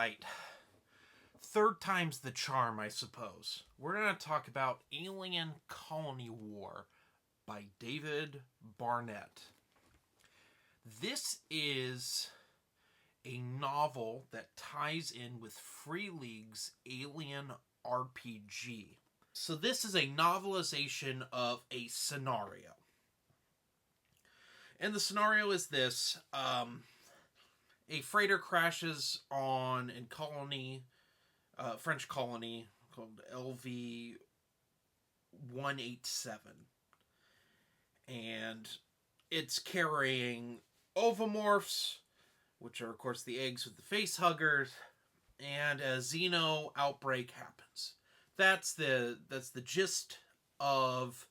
right. Third time's the charm, I suppose. We're going to talk about Alien Colony War by David Barnett. This is a novel that ties in with Free League's Alien RPG. So this is a novelization of a scenario. And the scenario is this. A freighter crashes on a colony, French colony called LV 187. And it's carrying ovomorphs, which are, of course, the eggs with the face huggers, and a xeno outbreak happens. That's the gist of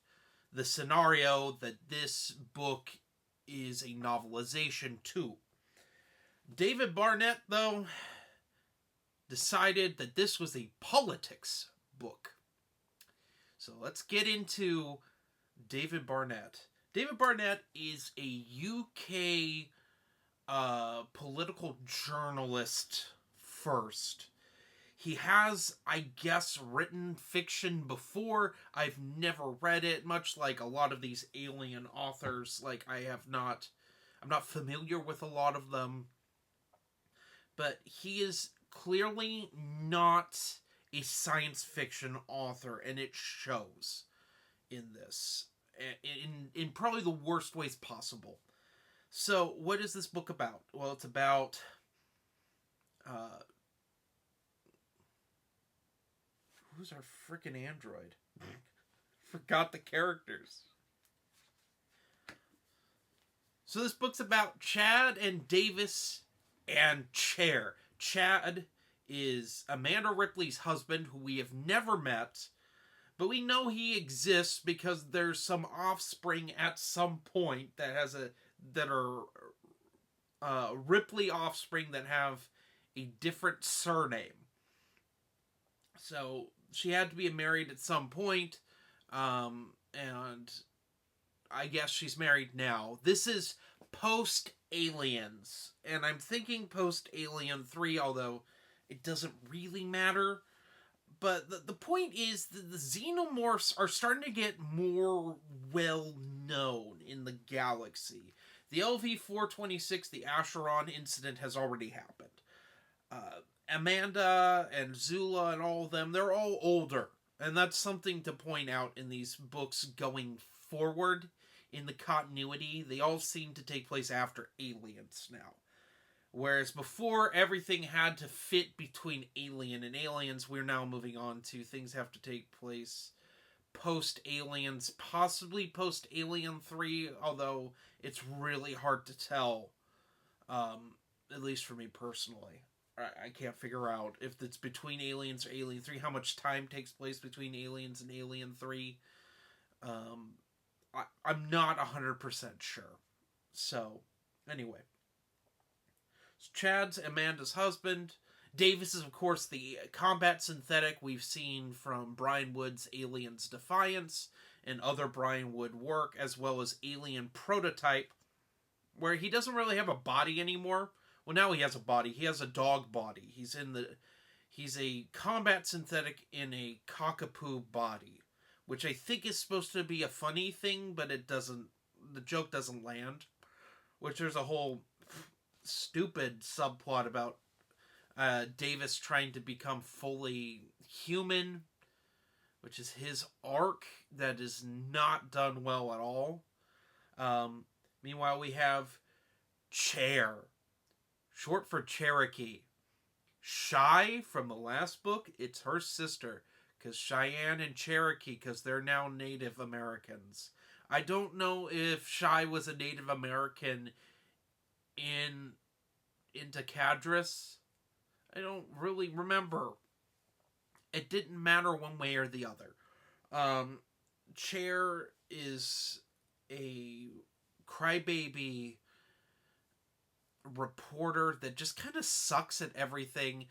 the scenario that this book is a novelization to. David Barnett, though, decided that this was a politics book. So let's get into David Barnett. David Barnett is a UK political journalist first. He has, I guess, written fiction before. I've never read it, much like a lot of these alien authors. I'm not familiar with a lot of them. But he is clearly not a science fiction author, and it shows in this. In probably the worst ways possible. So, what is this book about? Well, it's about who's our frickin' android? Forgot the characters. So this book's about Chad and Davis and Chair. Chad is Amanda Ripley's husband, who we have never met, but we know he exists because there's some offspring at some point that are Ripley offspring that have a different surname. So she had to be married at some point, and I guess she's married now. This is post-Aliens, and I'm thinking post-Alien 3, although it doesn't really matter. But the point is that the xenomorphs are starting to get more well-known in the galaxy. The LV-426, the Acheron incident, has already happened. Amanda and Zula and all of them, they're all older. And that's something to point out in these books going forward in the continuity. They all seem to take place after Aliens now. Whereas before, everything had to fit between Alien and Aliens. We're now moving on to things have to take place post-Aliens, possibly post-Alien 3, although it's really hard to tell, at least for me personally. I can't figure out if it's between Aliens or Alien 3, how much time takes place between Aliens and Alien 3. I'm not 100% sure. So, anyway. So Chad's Amanda's husband. Davis is, of course, the combat synthetic we've seen from Brian Wood's Aliens Defiance and other Brian Wood work, as well as Alien Prototype, where he doesn't really have a body anymore. Well, now he has a body. He has a dog body. He's a combat synthetic in a cockapoo body, which I think is supposed to be a funny thing, but it doesn't. The joke doesn't land. Which there's a whole stupid subplot about Davis trying to become fully human, which is his arc that is not done well at all. Meanwhile, we have Chair, short for Cherokee. Shy from the last book, it's her sister, because Cheyenne and Cherokee, because they're now Native Americans. I don't know if Shy was a Native American into Cadris. I don't really remember. It didn't matter one way or the other. Chair is a crybaby reporter that just kind of sucks at everything.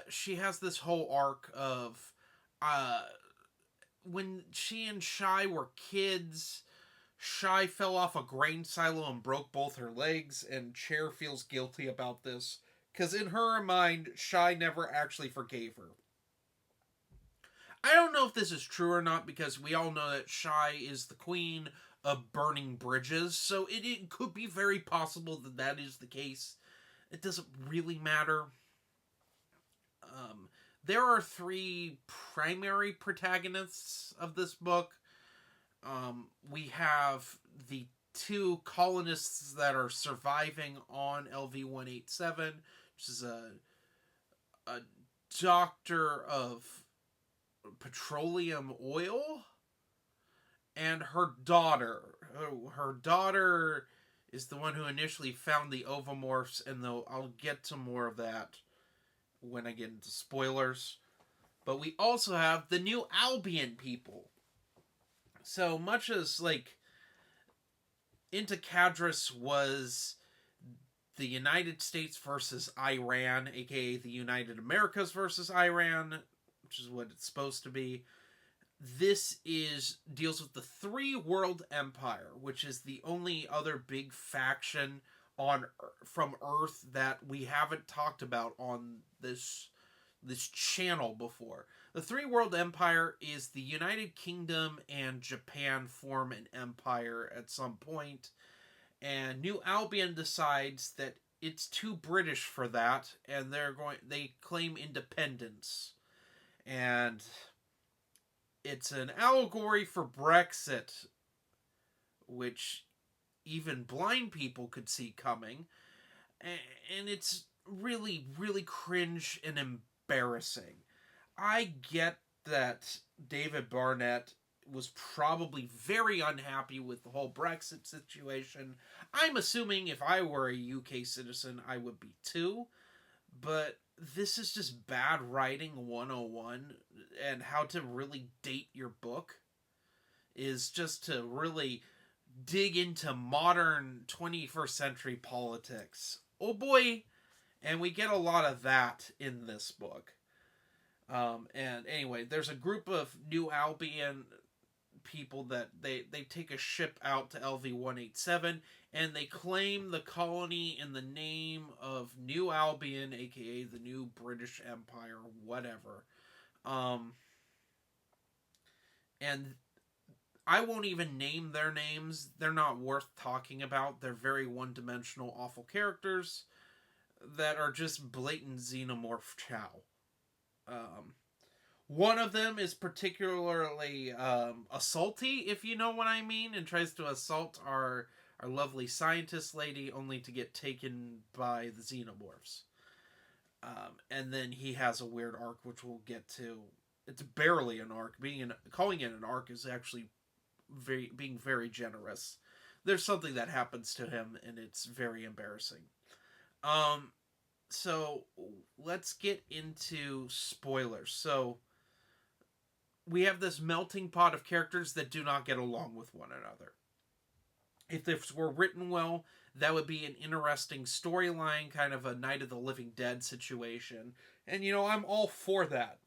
She has this whole arc of when she and Shy were kids, Shy fell off a grain silo and broke both her legs, and Chair feels guilty about this Because in her mind, Shai never actually forgave her. I don't know if this is true or not, because we all know that Shai is the queen of burning bridges, so it could be very possible that that is the case. It doesn't really matter. There are three primary protagonists of this book. We have the two colonists that are surviving on LV-187, which is a doctor of petroleum oil, and her daughter. Her daughter is the one who initially found the ovomorphs, and though I'll get to more of that when I get into spoilers. But we also have the New Albion people. So much as, like, Inti Cadris was the United States versus Iran, aka the United Americas versus Iran, which is what it's supposed to be. This deals with the Three World Empire, which is the only other big faction from Earth that we haven't talked about on this channel before. The Three World Empire is the United Kingdom and Japan form an empire at some point, and New Albion decides that it's too British for that, and they claim independence. And it's an allegory for Brexit, which even blind people could see coming. And it's really, really cringe and embarrassing. I get that David Barnett was probably very unhappy with the whole Brexit situation. I'm assuming if I were a UK citizen, I would be too. But this is just bad writing 101, and how to really date your book is just to really dig into modern 21st century politics. Oh boy, and we get a lot of that in this book. And anyway, there's a group of New Albion people that they take a ship out to LV-187, and they claim the colony in the name of New Albion, aka the New British Empire, whatever. And I won't even name their names. They're not worth talking about. They're very one-dimensional, awful characters that are just blatant xenomorph chow. One of them is particularly assaulty, if you know what I mean, and tries to assault our lovely scientist lady, only to get taken by the xenomorphs. And then he has a weird arc, which we'll get to. It's barely an arc. Calling it an arc is actually being very generous. There's something that happens to him, and it's very embarrassing. So let's get into spoilers. So we have this melting pot of characters that do not get along with one another. If this were written well, that would be an interesting storyline, kind of a Night of the Living Dead situation. And, I'm all for that.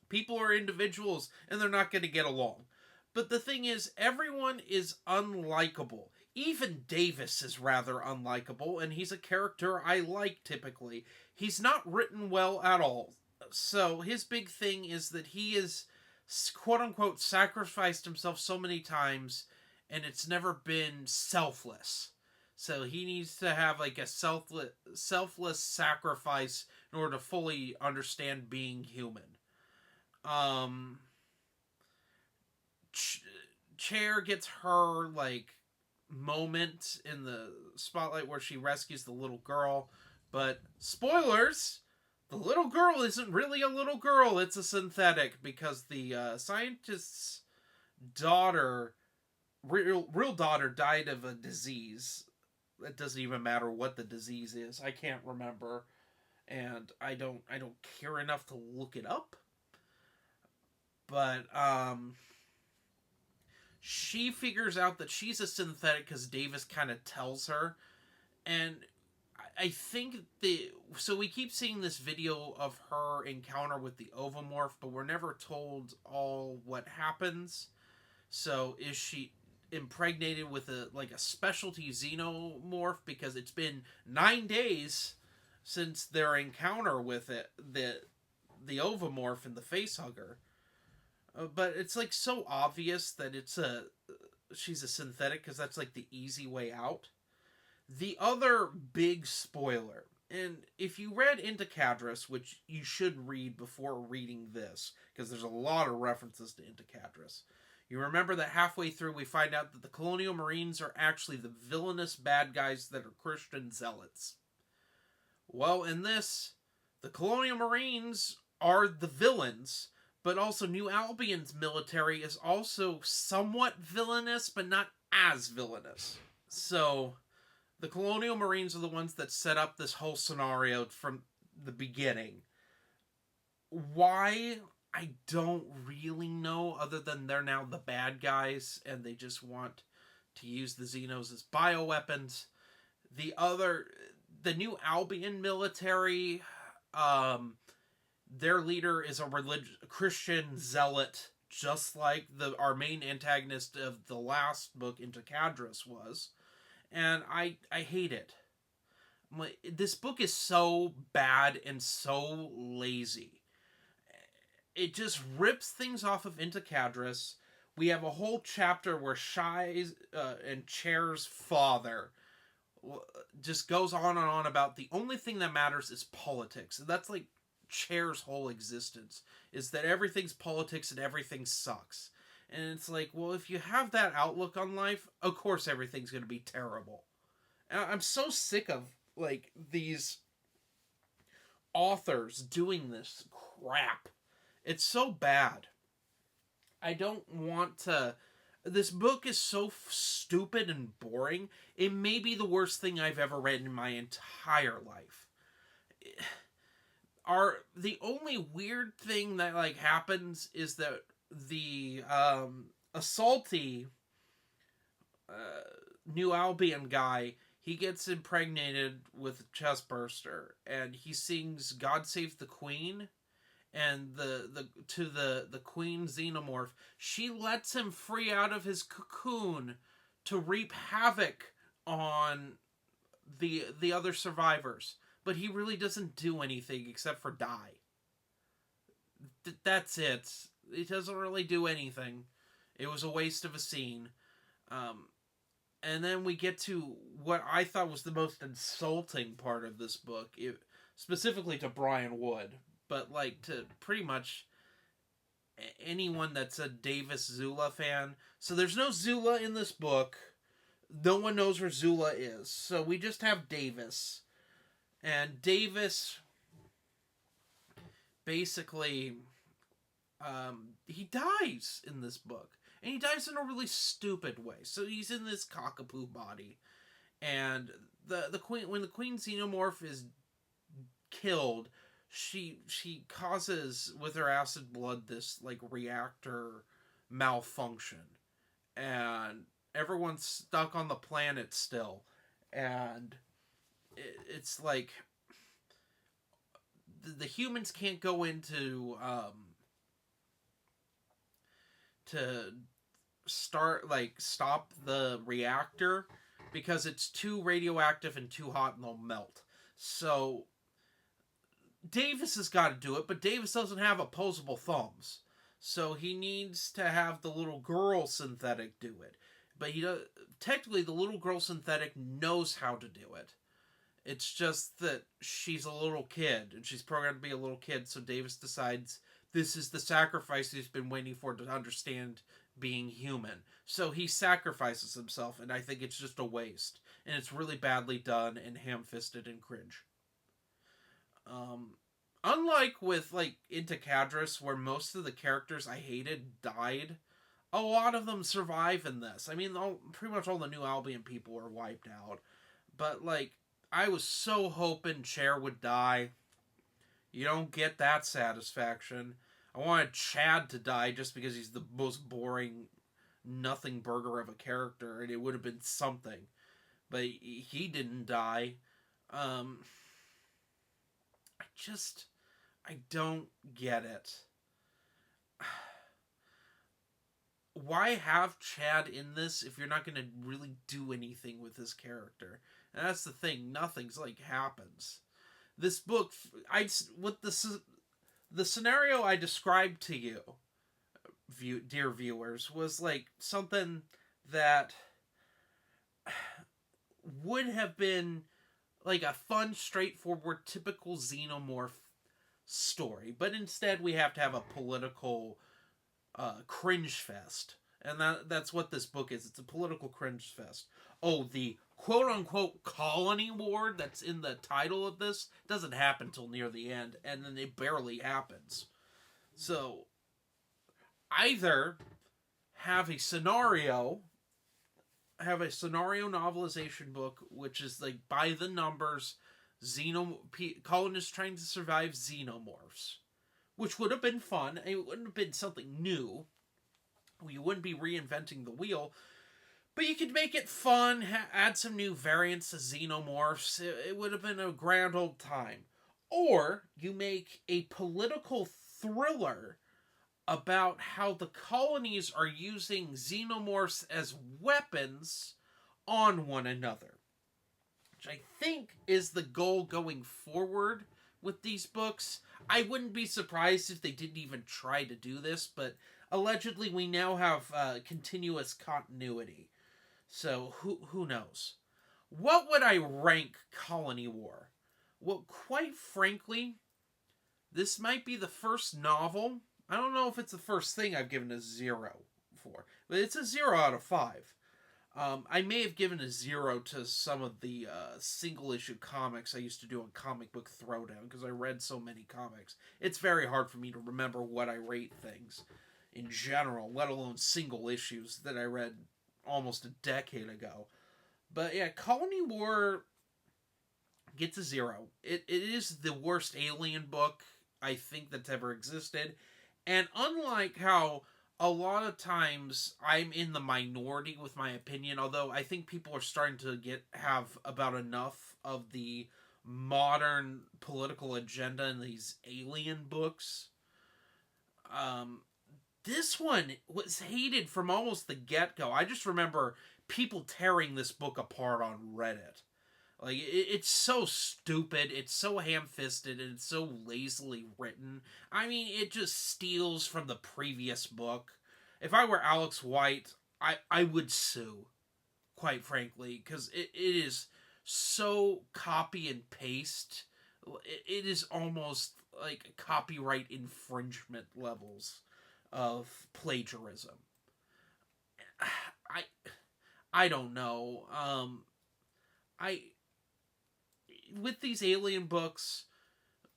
People are individuals, and they're not going to get along. But the thing is, everyone is unlikable. Even Davis is rather unlikable, and he's a character I like typically. He's not written well at all. So his big thing is that he is, quote-unquote, sacrificed himself so many times, and it's never been selfless. So he needs to have like a selfless sacrifice in order to fully understand being human. Chair gets her like moment in the spotlight where she rescues the little girl, but spoilers, the little girl isn't really a little girl, it's a synthetic, because the scientist's daughter, real daughter, died of a disease. It doesn't even matter what the disease is. I can't remember, and I don't care enough to look it up. But she figures out that she's a synthetic because Davis kind of tells her, and I think so we keep seeing this video of her encounter with the ovomorph, but we're never told all what happens. So is she impregnated with a specialty xenomorph, because it's been 9 days since their encounter with it, the Ovamorph and the Facehugger. But it's like so obvious that she's a synthetic because that's like the easy way out. The other big spoiler, and if you read Into Cadris, which you should read before reading this, because there's a lot of references to Into Cadris, you remember that halfway through we find out that the Colonial Marines are actually the villainous bad guys that are Christian zealots. Well, in this, the Colonial Marines are the villains, but also New Albion's military is also somewhat villainous, but not as villainous. So, the Colonial Marines are the ones that set up this whole scenario from the beginning. Why? I don't really know, other than they're now the bad guys and they just want to use the Xenos as bioweapons. The New Albion military, their leader is a Christian zealot, just like our main antagonist of the last book, Into Cadris, was. And I hate it. This book is so bad and so lazy. It just rips things off of Into Cadris. We have a whole chapter where Shai's and Chair's father just goes on and on about the only thing that matters is politics. And that's like Chair's whole existence, is that everything's politics and everything sucks. And it's like, well, if you have that outlook on life, of course everything's going to be terrible. And I'm so sick of, like, these authors doing this crap. It's so bad. I don't want to... This book is so stupid and boring. It may be the worst thing I've ever read in my entire life. The only weird thing that, like, happens is that the assaulty New Albion guy, he gets impregnated with Chestburster, and he sings "God Save the Queen," and the Queen Xenomorph, she lets him free out of his cocoon to reap havoc on the other survivors, but he really doesn't do anything except for die. That's it. It doesn't really do anything. It was a waste of a scene. And then we get to what I thought was the most insulting part of this book, specifically to Brian Wood, but like to pretty much anyone that's a Davis Zula fan. So there's no Zula in this book. No one knows where Zula is. So we just have Davis. And Davis basically... he dies in this book. And he dies in a really stupid way. So he's in this cockapoo body. And the queen, when the Queen Xenomorph is killed, she causes, with her acid blood, this, like, reactor malfunction. And everyone's stuck on the planet still. And it's like... The humans can't go into... to stop the reactor because it's too radioactive and too hot and they'll melt. So Davis has got to do it, but Davis doesn't have opposable thumbs. So he needs to have the little girl synthetic do it. But technically the little girl synthetic knows how to do it. It's just that she's a little kid and she's programmed to be a little kid, so Davis decides this is the sacrifice he's been waiting for to understand being human. So he sacrifices himself, and I think it's just a waste. And it's really badly done and ham-fisted and cringe. Unlike with, like, Into Cadris, where most of the characters I hated died, a lot of them survive in this. I mean, pretty much all the New Albion people were wiped out. But, like, I was so hoping Chair would die. You don't get that satisfaction. I wanted Chad to die just because he's the most boring nothing burger of a character, and it would have been something. But he didn't die. I don't get it. Why have Chad in this if you're not going to really do anything with his character? And that's the thing. Nothing's, like, happens. this book, with the scenario I described to you, dear viewers, was like something that would have been like a fun, straightforward, typical Xenomorph story, but instead we have to have a political cringe fest, and that's what this book is. It's a political cringe fest. Oh, the quote unquote colony war that's in the title of this doesn't happen till near the end, and then it barely happens. So either have a scenario novelization book which is like by the numbers, colonists trying to survive xenomorphs, which would have been fun. It wouldn't have been something new. You wouldn't be reinventing the wheel, but you could make it fun, add some new variants of xenomorphs. It would have been a grand old time. Or you make a political thriller about how the colonies are using xenomorphs as weapons on one another, which I think is the goal going forward with these books. I wouldn't be surprised if they didn't even try to do this, but allegedly we now have continuous continuity. So who knows? What would I rank Colony War? Well, quite frankly, this might be the first novel. I don't know if it's the first thing I've given a 0 for, but it's a 0 out of 5. I may have given a 0 to some of the single issue comics I used to do on Comic Book Throwdown because I read so many comics. It's very hard for me to remember what I rate things in general, let alone single issues that I read almost a decade ago. But yeah, Colony War gets a 0. It is the worst alien book I think that's ever existed. And unlike how a lot of times I'm in the minority with my opinion, although I think people are starting to have about enough of the modern political agenda in these alien books. This one was hated from almost the get-go. I just remember people tearing this book apart on Reddit. Like, it's so stupid, it's so ham-fisted, and it's so lazily written. I mean, it just steals from the previous book. If I were Alex White, I would sue, quite frankly, because it is so copy and paste. It is almost like copyright infringement levels of plagiarism. I don't know. With these alien books,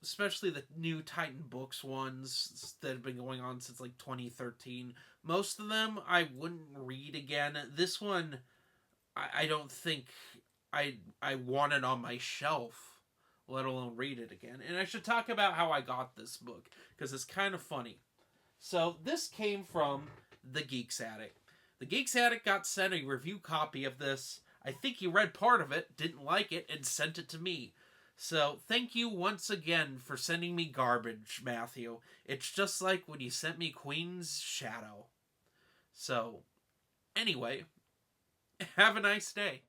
especially the new Titan Books ones that have been going on since like 2013, most of them I wouldn't read again. This one, I don't think I want it on my shelf, let alone read it again. And I should talk about how I got this book, because it's kind of funny. So this came from The Geeks Attic. The Geeks Attic got sent a review copy of this. I think he read part of it, didn't like it, and sent it to me. So, thank you once again for sending me garbage, Matthew. It's just like when you sent me Queen's Shadow. So, anyway, have a nice day.